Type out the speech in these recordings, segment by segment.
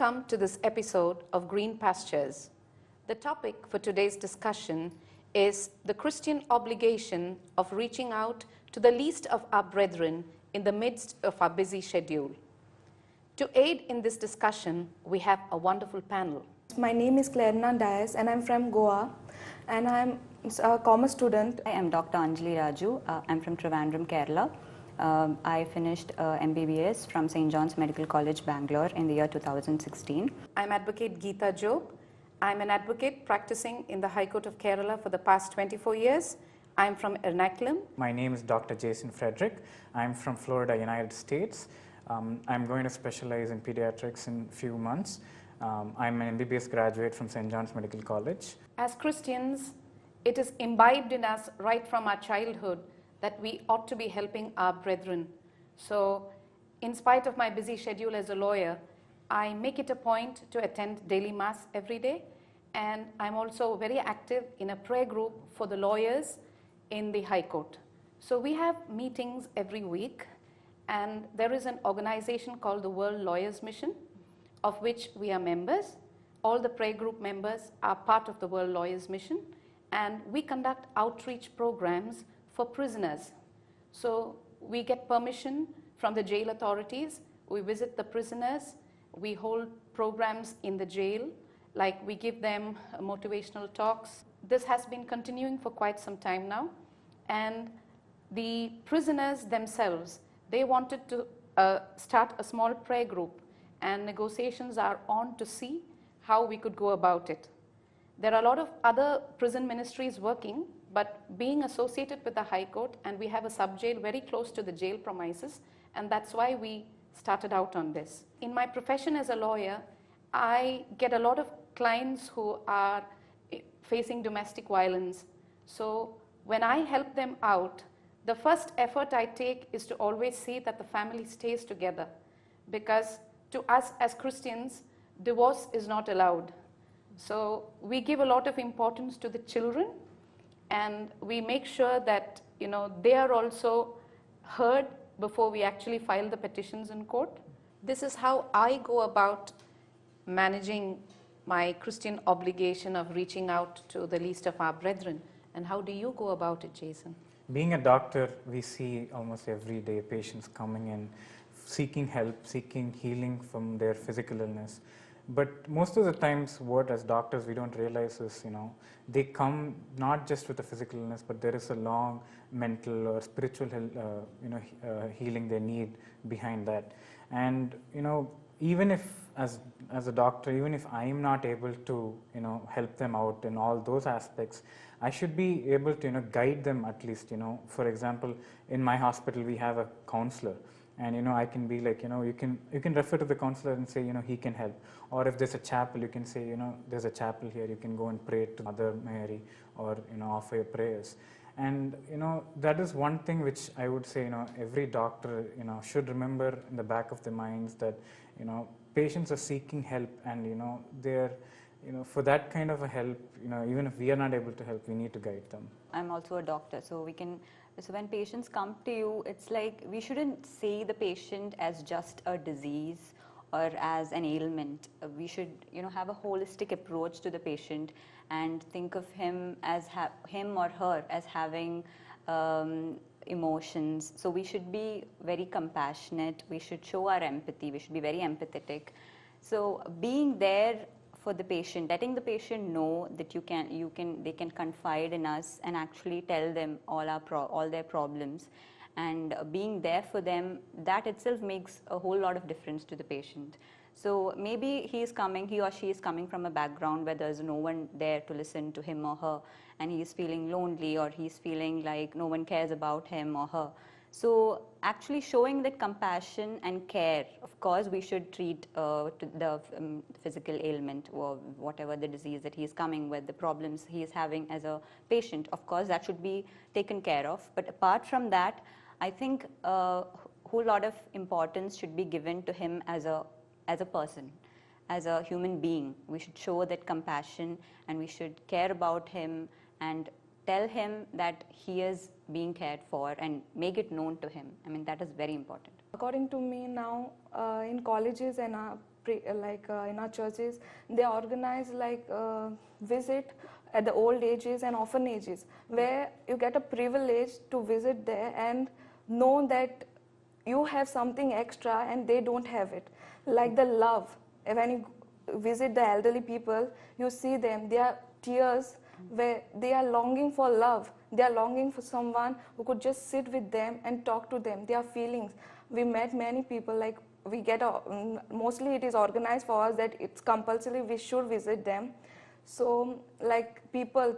Welcome to this episode of Green Pastures. The topic for today's discussion is the Christian obligation of reaching out to the least of our brethren in the midst of our busy schedule. To aid in this discussion, we have a wonderful panel. My name is Clarna Dias and I'm from Goa and I'm a commerce student. I am Dr. Anjali Raju. I'm from Trivandrum, Kerala. I finished MBBS from St. John's Medical College, Bangalore in the year 2016. I'm Advocate Geeta Job. I'm an advocate practicing in the High Court of Kerala for the past 24 years. I'm from Ernakulam. My name is Dr. Jason Frederick. I'm from Florida, United States. I'm going to specialize in pediatrics in a few months. I'm an MBBS graduate from St. John's Medical College. As Christians, it is imbibed in us right from our childhood that we ought to be helping our brethren. So, in spite of my busy schedule as a lawyer, I make it a point to attend daily mass every day, and I'm also very active in a prayer group for the lawyers in the High Court. So we have meetings every week, and there is an organization called the World Lawyers Mission, of which we are members. All the prayer group members are part of the World Lawyers Mission, and we conduct outreach programs for prisoners. So we get permission from the jail authorities, we visit the prisoners, we hold programs in the jail, like we give them motivational talks. This has been continuing for quite some time now, and the prisoners themselves, they wanted to start a small prayer group, and negotiations are on to see how we could go about it. There are a lot of other prison ministries working, but being associated with the High Court, and we have a sub-jail very close to the jail premises, and that's why we started out on this. In my profession as a lawyer, I get a lot of clients who are facing domestic violence. So when I help them out, the first effort I take is to always see that the family stays together, because to us as Christians, divorce is not allowed. So we give a lot of importance to the children, and we make sure that they are also heard before we actually file the petitions in court. This is how I go about managing my Christian obligation of reaching out to the least of our brethren. And how do you go about it, Jason? Being a doctor, we see almost every day patients coming in, seeking help, seeking healing from their physical illness. But most of the times, what as doctors we don't realize is, they come not just with a physical illness, but there is a long mental or spiritual, healing they need behind that. And even if as a doctor, even if I am not able to help them out in all those aspects, I should be able to guide them at least. For example, in my hospital we have a counselor. And I can be like, you can refer to the counselor and say, he can help. Or if there's a chapel, you can say, there's a chapel here, you can go and pray to Mother Mary, or offer your prayers. And that is one thing which I would say, every doctor should remember in the back of their minds, that patients are seeking help, and they're for that kind of a help, even if we are not able to help, we need to guide them. I'm also a doctor, so when patients come to you, it's like we shouldn't see the patient as just a disease or as an ailment. We should have a holistic approach to the patient and think of him as him or her as having emotions. So we should be very compassionate, we should show our empathy, we should be very empathetic. So being there for the patient, letting the patient know that they can confide in us and actually tell them all their problems, and being there for them, that itself makes a whole lot of difference to the patient. So maybe he or she is coming from a background where there's no one there to listen to him or her, and he is feeling lonely, or he's feeling like no one cares about him or her. So actually showing that compassion and care, of course we should treat the physical ailment or whatever the disease that he is coming with, the problems he is having as a patient, of course that should be taken care of. But apart from that, I think a whole lot of importance should be given to him as a person, as a human being. We should show that compassion, and we should care about him and tell him that he is being cared for and make it known to him. I mean, that is very important. According to me now, in colleges and in our churches, they organize visit at the old ages and orphanages, where you get a privilege to visit there and know that you have something extra and they don't have it. Like the love, when you visit the elderly people, you see them, their tears, where they are longing for love, they are longing for someone who could just sit with them and talk to them, their feelings. We met many people, like we get mostly it is organized for us that it's compulsory we should visit them. So like people,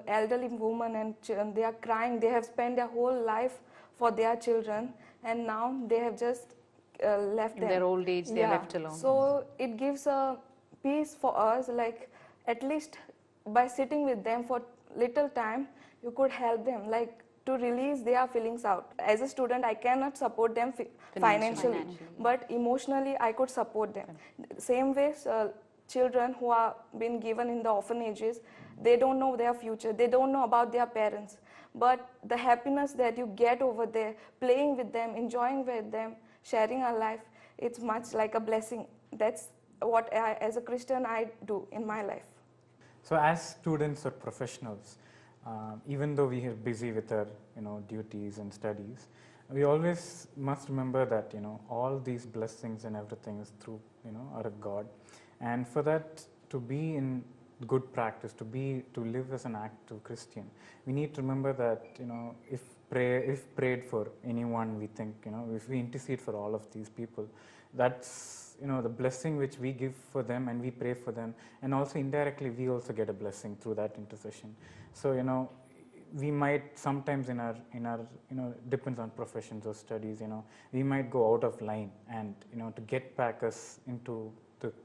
elderly women and they are crying, they have spent their whole life for their children, and now they have just left them. In their old age, they're left alone. So it gives a peace for us, like at least by sitting with them for little time, you could help them, like to release their feelings out. As a student, I cannot support them financially, but emotionally I could support them. Same way, children who are being given in the orphanages, they don't know their future, they don't know about their parents, but the happiness that you get over there, playing with them, enjoying with them, sharing our life, it's much like a blessing. That's what as a Christian I do in my life. So as students or professionals, even though we are busy with our duties and studies, we always must remember that all these blessings and everything is through are of God, and for that to be in good practice, to live as an active Christian, we need to remember that if prayed for anyone, we think if we intercede for all of these people, that's the blessing which we give for them and we pray for them, and also indirectly we also get a blessing through that intercession. So we might sometimes in our depends on professions or studies, we might go out of line, and to get back us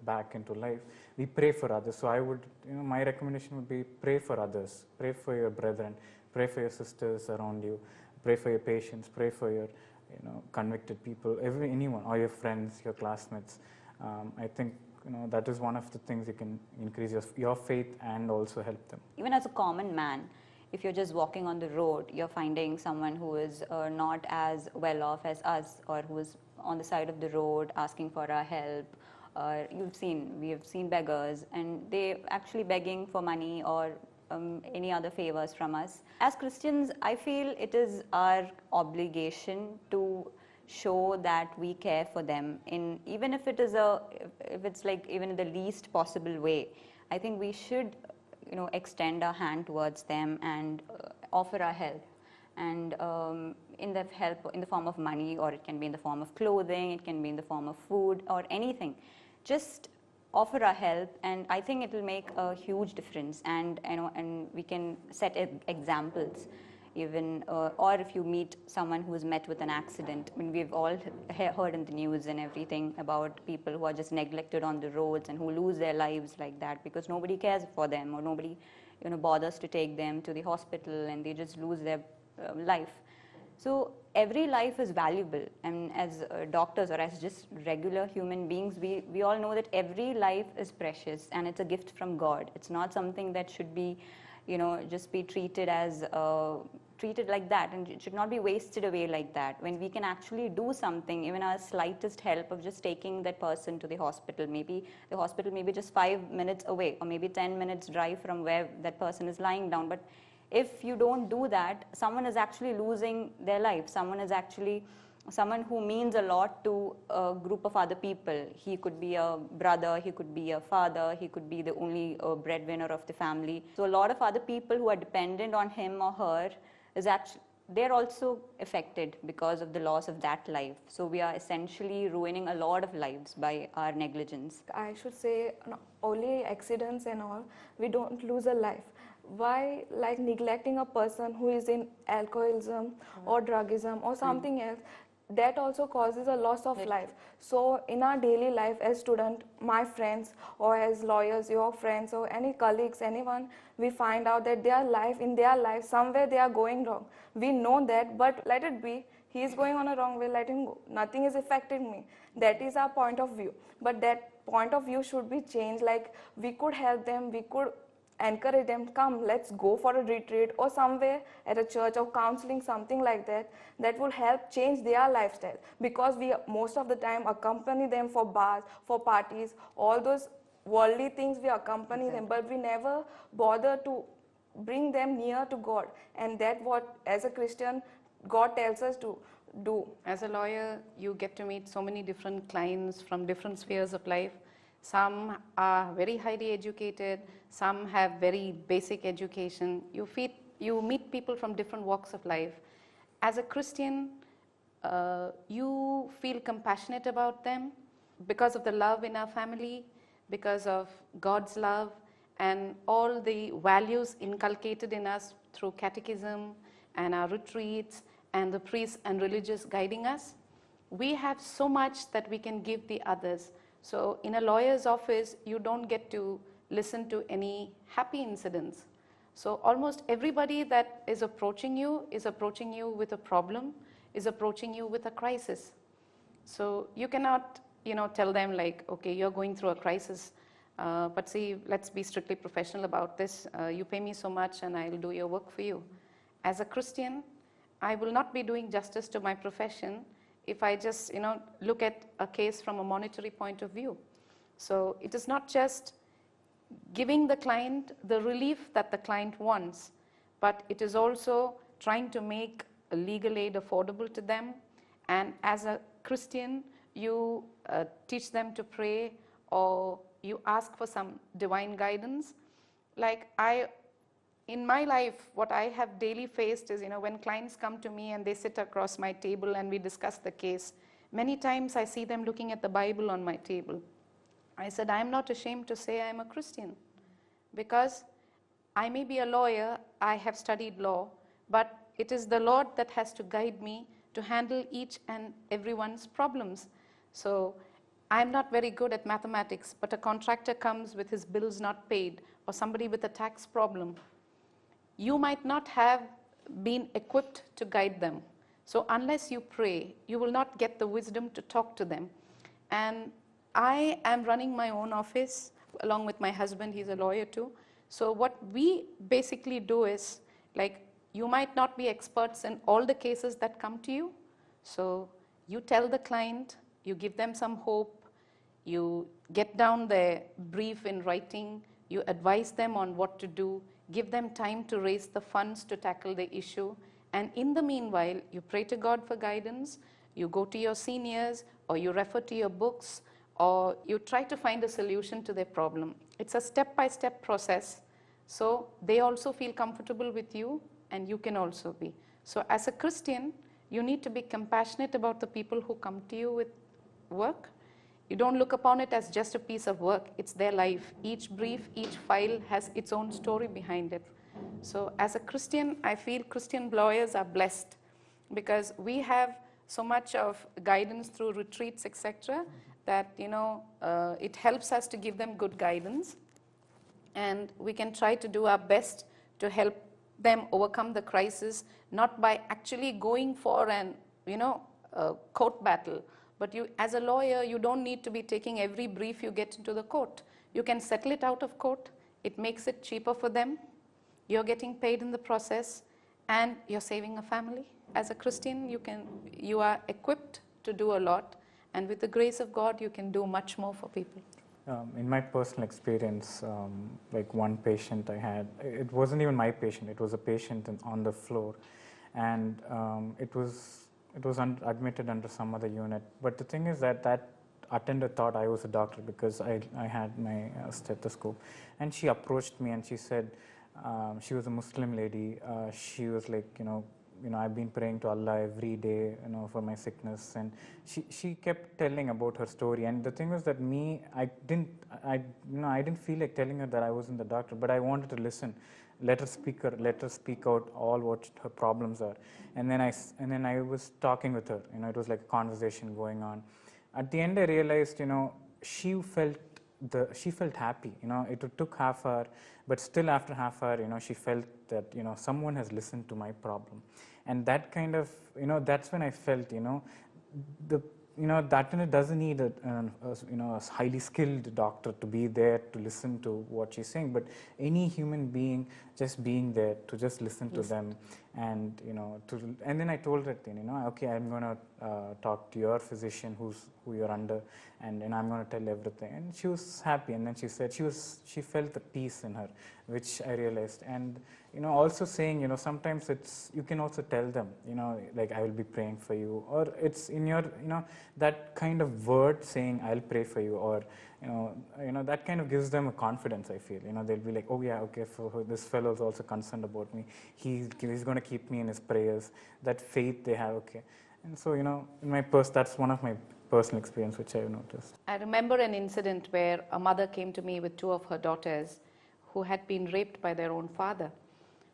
back into life, we pray for others. So I would my recommendation would be pray for others, pray for your brethren, pray for your sisters around you, pray for your patients, pray for your convicted people, anyone, or your friends, your classmates. I think that is one of the things you can increase your faith and also help them. Even as a common man, if you're just walking on the road, you're finding someone who is not as well off as us, or who is on the side of the road asking for our help. We have seen beggars, and they actually begging for money or any other favors from us. As Christians, I feel it is our obligation to show that we care for them, even if it's like even in the least possible way. I think we should extend our hand towards them and offer our help, and in the form of money, or it can be in the form of clothing, it can be in the form of food or anything. Just offer our help, and I think it will make a huge difference, and we can set examples even, or if you meet someone who is met with an accident. I mean, we've all heard in the news and everything about people who are just neglected on the roads and who lose their lives like that because nobody cares for them, or nobody bothers to take them to the hospital, and they just lose their life. So every life is valuable, and as doctors or as just regular human beings, we all know that every life is precious and it's a gift from God. It's not something that should be, just be treated like that, and it should not be wasted away like that. When we can actually do something, even our slightest help of just taking that person to the hospital, maybe the hospital may be just 5 minutes away, or maybe 10 minutes drive from where that person is lying down, but if you don't do that, someone is actually losing their life. Someone who means a lot to a group of other people. He could be a brother, he could be a father, he could be the only breadwinner of the family. So a lot of other people who are dependent on him or her they're also affected because of the loss of that life. So we are essentially ruining a lot of lives by our negligence. I should say only accidents and all, we don't lose a life. Why neglecting a person who is in alcoholism or drugism or something else, that also causes a loss of life. So in our daily life as student, my friends, or as lawyers, your friends, or any colleagues, anyone, we find out that in their life somewhere they are going wrong. We know that, but let it be. He is going on a wrong way, let him go. Nothing is affecting me. That is our point of view. But that point of view should be changed. Like we could help them, we could encourage them, come, let's go for a retreat or somewhere at a church or counseling, something like that, that will help change their lifestyle. Because we most of the time accompany them for bars, for parties, all those worldly things we accompany them, but we never bother to bring them near to God. And that what, as a Christian, God tells us to do. As a lawyer, you get to meet so many different clients from different spheres of life. Some are very highly educated, some have very basic education. You meet people from different walks of life. As a Christian, you feel compassionate about them because of the love in our family, because of God's love, and all the values inculcated in us through catechism and our retreats and the priests and religious guiding us. We have so much that we can give the others. So in a lawyer's office, you don't get to listen to any happy incidents. So almost everybody that is approaching you with a problem, is approaching you with a crisis. So you cannot, tell them like, okay, you're going through a crisis, but see, let's be strictly professional about this. You pay me so much and I'll do your work for you. As a Christian, I will not be doing justice to my profession if I just, look at a case from a monetary point of view. So it is not just giving the client the relief that the client wants, but it is also trying to make a legal aid affordable to them. And as a Christian, you teach them to pray, or you ask for some divine guidance. Like in my life, what I have daily faced is, when clients come to me and they sit across my table and we discuss the case, many times I see them looking at the Bible on my table. I said, I'm not ashamed to say I'm a Christian, because I may be a lawyer, I have studied law, but it is the Lord that has to guide me to handle each and everyone's problems. So I'm not very good at mathematics, but a contractor comes with his bills not paid, or somebody with a tax problem. You might not have been equipped to guide them. So unless you pray, you will not get the wisdom to talk to them. And I am running my own office along with my husband, he's a lawyer too. So what we basically do is, like, you might not be experts in all the cases that come to you. So you tell the client, you give them some hope, you get down their brief in writing, you advise them on what to do, give them time to raise the funds to tackle the issue. And in the meanwhile, you pray to God for guidance, you go to your seniors, or you refer to your books, or you try to find a solution to their problem. It's a step-by-step process. So they also feel comfortable with you, and you can also be. So as a Christian, you need to be compassionate about the people who come to you with work. You don't look upon it as just a piece of work. It's their life. Each brief, each file has its own story behind it. So as a Christian, I feel Christian lawyers are blessed, because we have so much of guidance through retreats, etc., that it helps us to give them good guidance. And we can try to do our best to help them overcome the crisis, not by actually going for an court battle. But you, as a lawyer, you don't need to be taking every brief you get into the court. You can settle it out of court. It makes it cheaper for them. You're getting paid in the process, and you're saving a family. As a Christian, you are equipped to do a lot, and with the grace of God, you can do much more for people. In my personal experience, like one patient I had, it wasn't even my patient, it was a patient on the floor, and it was admitted under some other unit. But the thing is that attender thought I was a doctor, because I had my stethoscope, and she approached me and she said, she was a Muslim lady, she was like, I've been praying to Allah every day, for my sickness, and she kept telling about her story. And the thing was that I didn't feel like telling her that I wasn't the doctor, but I wanted to listen. Let her speak out all what her problems are. And then I was talking with her. It was like a conversation going on. At the end, I realized, she felt happy. It took half hour, but still after half hour, she felt that someone has listened to my problem. And that kind of, that's when I felt, the that doesn't need a highly skilled doctor to be there to listen to what she's saying, but any human being just being there to just listen to them, and and then I told her then, okay, I'm going to talk to your physician who you're under, and I'm going to tell everything. And she was happy, and then she said she felt the peace in her, which I realized. And also saying, sometimes you can also tell them, like, I will be praying for you, or it's in your, that kind of word saying, I'll pray for you, or that kind of gives them a confidence, I feel. They'll be like, oh yeah, okay, for this fellow is also concerned about me. He's going to keep me in his prayers. That faith they have, okay. And so, in my that's one of my personal experience which I've noticed. I remember an incident where a mother came to me with two of her daughters who had been raped by their own father.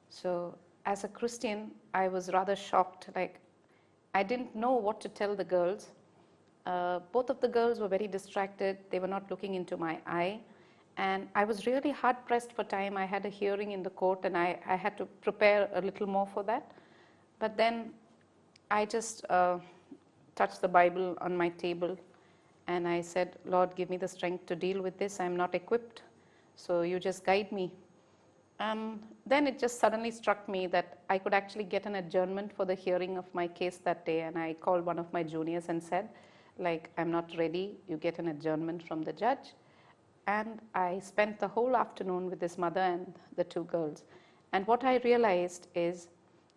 So as a Christian, I was rather shocked. Like, I didn't know what to tell the girls. Both of the girls were very distracted. They were not looking into my eye. And I was really hard pressed for time. I had a hearing in the court, and I had to prepare a little more for that. But then I just touched the Bible on my table, and I said, Lord, give me the strength to deal with this. I'm not equipped, so you just guide me. Then it just suddenly struck me that I could actually get an adjournment for the hearing of my case that day, and I called one of my juniors and said, like, I'm not ready, you get an adjournment from the judge. And I spent the whole afternoon with this mother and the two girls. And what I realized is,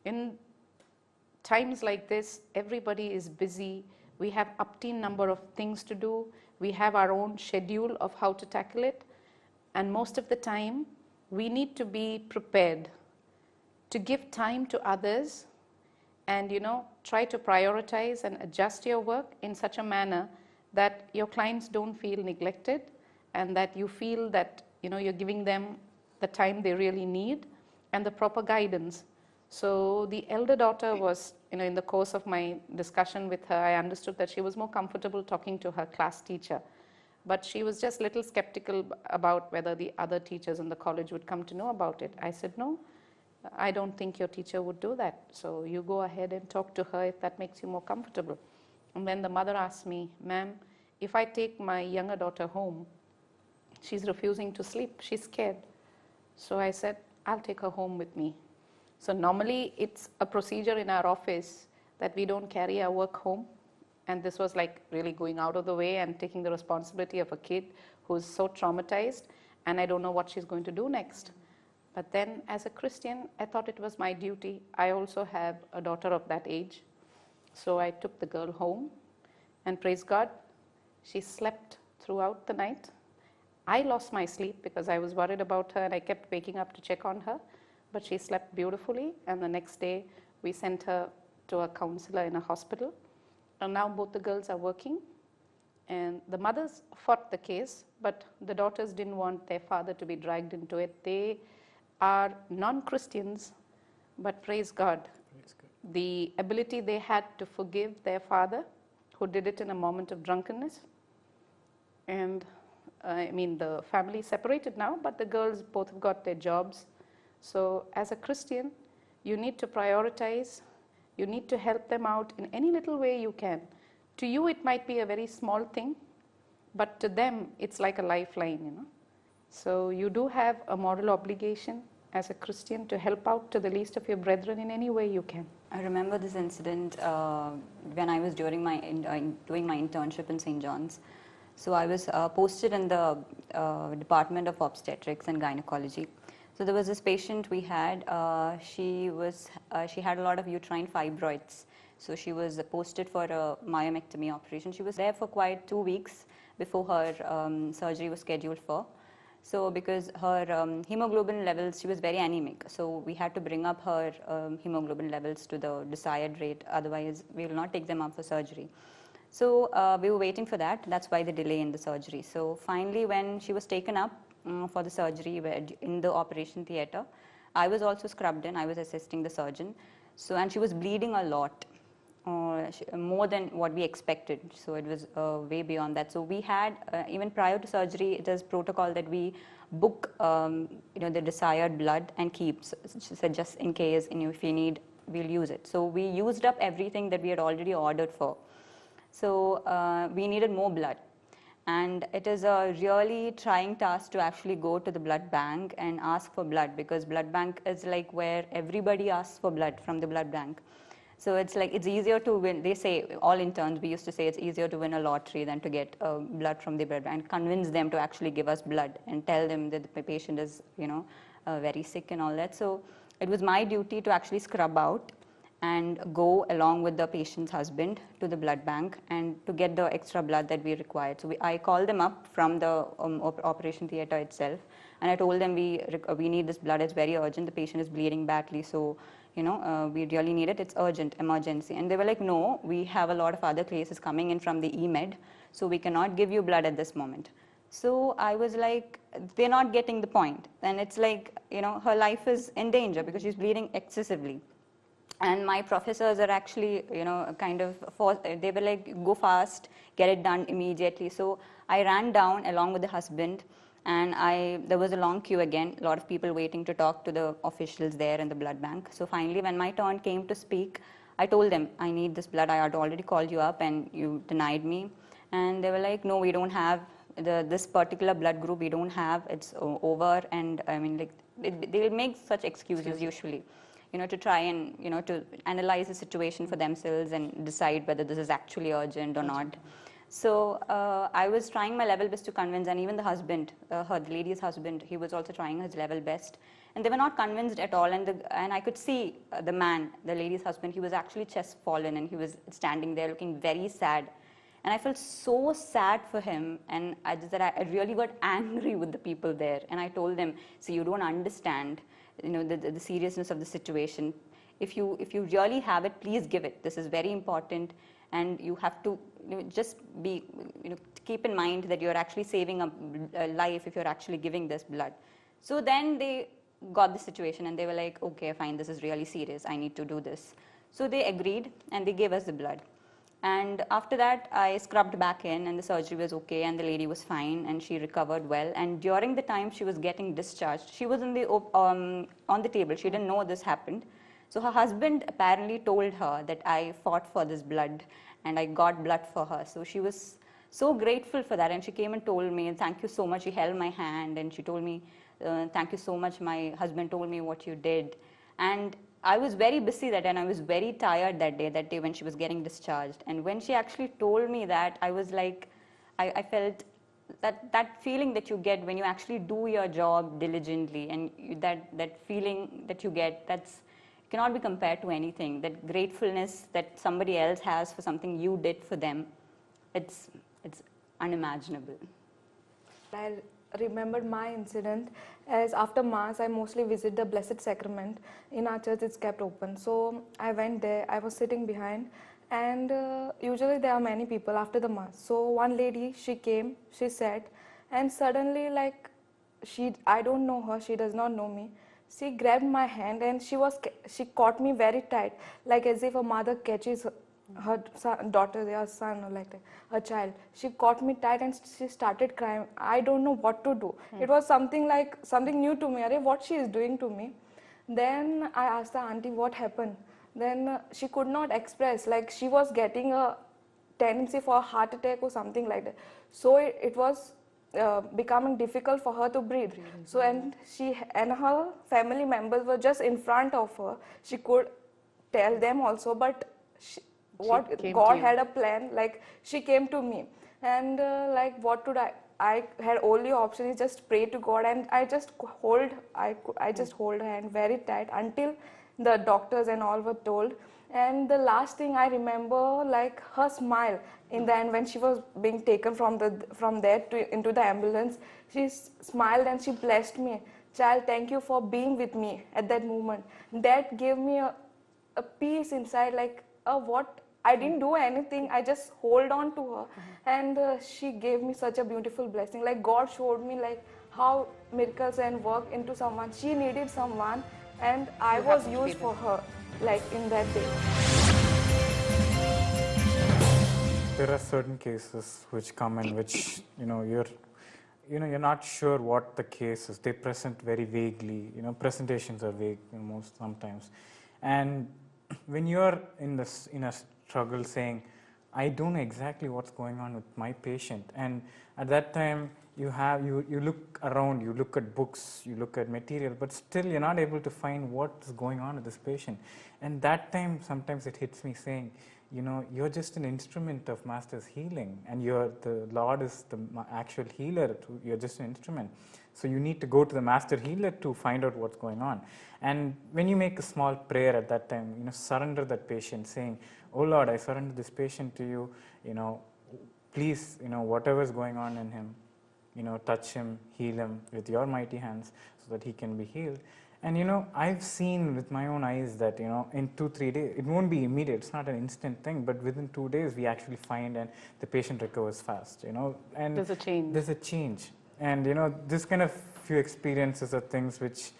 in times like this, everybody is busy. We have upteen number of things to do. We have our own schedule of how to tackle it. And most of the time, we need to be prepared to give time to others and, try to prioritize and adjust your work in such a manner that your clients don't feel neglected, and that you feel that, you're giving them the time they really need and the proper guidance. So the elder daughter was, in the course of my discussion with her, I understood that she was more comfortable talking to her class teacher. But she was just a little skeptical about whether the other teachers in the college would come to know about it. I said, no, I don't think your teacher would do that. So you go ahead and talk to her if that makes you more comfortable. And then the mother asked me, ma'am, if I take my younger daughter home, she's refusing to sleep. She's scared. So I said, I'll take her home with me. So normally it's a procedure in our office that we don't carry our work home. And this was like really going out of the way and taking the responsibility of a kid who's so traumatized, and I don't know what she's going to do next. But then as a Christian, I thought it was my duty. I also have a daughter of that age. So I took the girl home, and praise God, she slept throughout the night. I lost my sleep because I was worried about her, and I kept waking up to check on her. But she slept beautifully, and the next day we sent her to a counselor in a hospital. And now both the girls are working, and the mothers fought the case, but the daughters didn't want their father to be dragged into it. They are non-Christians, but praise God, the ability they had to forgive their father, who did it in a moment of drunkenness. And the family separated now, but the girls both have got their jobs. So as a Christian, you need to prioritize. You need to help them out in any little way you can. To you, it might be a very small thing, but to them, it's like a lifeline, So you do have a moral obligation as a Christian to help out to the least of your brethren in any way you can. I remember this incident when I was doing my internship in St. John's. So I was posted in the Department of Obstetrics and Gynecology. So there was this patient we had. She had a lot of uterine fibroids. So she was posted for a myomectomy operation. She was there for quite 2 weeks before her surgery was scheduled for. So because her hemoglobin levels, she was very anemic. So we had to bring up her hemoglobin levels to the desired rate. Otherwise, we will not take them up for surgery. So we were waiting for that. That's why the delay in the surgery. So finally, when she was taken up for the surgery in the operation theater, I was also scrubbed in. I was assisting the surgeon. So, and she was bleeding a lot, more than what we expected. So it was way beyond that. So we had, even prior to surgery, it is protocol that we book, the desired blood and keep. So she said, just in case, if we need, we'll use it. So we used up everything that we had already ordered for. So we needed more blood. And it is a really trying task to actually go to the blood bank and ask for blood, because blood bank is like where everybody asks for blood from the blood bank. So it's like, it's easier to win. They say, all interns, we used to say it's easier to win a lottery than to get blood from the blood bank, and convince them to actually give us blood and tell them that the patient is, very sick and all that. So it was my duty to actually scrub out and go along with the patient's husband to the blood bank and to get the extra blood that we required. So I called them up from the operation theater itself, and I told them we need this blood, it's very urgent, the patient is bleeding badly, so we really need it, it's urgent, emergency. And they were like, no, we have a lot of other cases coming in from the EMED, so we cannot give you blood at this moment. So I was like, they're not getting the point. And it's like, her life is in danger because she's bleeding excessively. And my professors are actually, kind of, they were like, go fast, get it done immediately. So I ran down along with the husband, and there was a long queue again, a lot of people waiting to talk to the officials there in the blood bank. So finally, when my turn came to speak, I told them, I need this blood. I had already called you up and you denied me. And they were like, no, we don't have this particular blood group, we don't have, it's over. And I mean, like, they'll make such excuses usually, to try and, to analyze the situation for themselves and decide whether this is actually urgent or not. So I was trying my level best to convince, and even the husband, the lady's husband, he was also trying his level best. And they were not convinced at all. And I could see the man, the lady's husband, he was actually chest-fallen, and he was standing there looking very sad. And I felt so sad for him, and I really got angry with the people there. And I told them, see, you don't understand, the seriousness of the situation. If you really have it, please give it. This is very important, and you have to just be, keep in mind that you're actually saving a life if you're actually giving this blood. So then they got the situation, and they were like, okay, fine, this is really serious, I need to do this. So they agreed, and they gave us the blood. And after that, I scrubbed back in, and the surgery was okay, and the lady was fine, and she recovered well. And during the time she was getting discharged, she was on the table. She didn't know this happened. So her husband apparently told her that I fought for this blood, and I got blood for her. So she was so grateful for that, and she came and told me, thank you so much. She held my hand, and she told me, thank you so much. My husband told me what you did. And I was very busy that day, and I was very tired that day when she was getting discharged. And when she actually told me that, I was like, I felt that feeling that you get when you actually do your job diligently, and that feeling that you get, cannot be compared to anything. That gratefulness that somebody else has for something you did for them, it's unimaginable. I remembered my incident as after Mass, I mostly visit the Blessed Sacrament. In our church, it's kept open. So I went there, I was sitting behind, and usually there are many people after the Mass. So one lady, she came, she sat, and suddenly, like, I don't know her, she does not know me. She grabbed my hand, and she caught me very tight, like as if a mother catches her daughter, her son, or like that, her child. She caught me tight and she started crying. I don't know what to do. It was something new to me. Arey, what she is doing to me. Then I asked the auntie what happened. Then she could not express, like she was getting a tendency for a heart attack or something like that. So it was becoming difficult for her to breathe. So and her family members were just in front of her. She could tell them also, but God had a plan. Like she came to me, and like what could I had only option is just pray to God, and I just hold her hand very tight until the doctors and all were told. And the last thing I remember, like her smile in the end when she was being taken from there into the ambulance. She smiled and she blessed me. Child, thank you for being with me at that moment. That gave me a peace inside, like what I didn't do anything, I just hold on to her, and she gave me such a beautiful blessing. Like God showed me like how miracles and work into someone. She needed someone, and I was used for her, like in that day. There are certain cases which come in which you're not sure what the case is. They present very vaguely. Presentations are vague sometimes, and when you're in a struggle saying, I don't know exactly what's going on with my patient. And at that time, you look around, you look at books, you look at material, but still you're not able to find what's going on with this patient. And that time, sometimes it hits me saying, you're just an instrument of Master's healing, and the Lord is the actual healer. You're just an instrument. So you need to go to the Master Healer to find out what's going on. And when you make a small prayer at that time, surrender that patient, saying, "Oh Lord, I surrender this patient to you. Please, whatever is going on in him, touch him, heal him with your mighty hands, so that he can be healed." And I've seen with my own eyes that in 2-3 days, it won't be immediate, it's not an instant thing, but within 2 days we actually find, and the patient recovers fast. And There's a change. There's a change. And this kind of few experiences are things which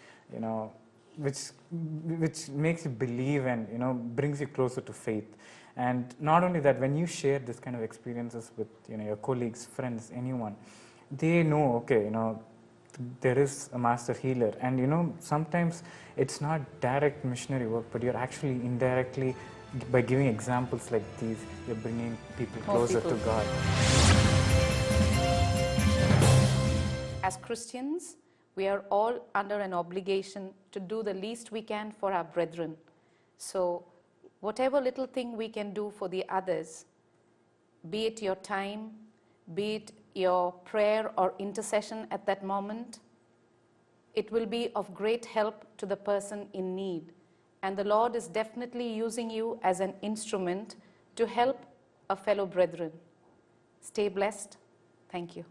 which makes you believe, and brings you closer to faith. And not only that, when you share this kind of experiences with your colleagues, friends, anyone, they know, okay, there is a Master Healer. And sometimes it's not direct missionary work, but you're actually indirectly, by giving examples like these, you're bringing people closer to God. As Christians, we are all under an obligation to do the least we can for our brethren. So whatever little thing we can do for the others, be it your time, be it your prayer or intercession at that moment, it will be of great help to the person in need. And the Lord is definitely using you as an instrument to help a fellow brethren. Stay blessed. Thank you.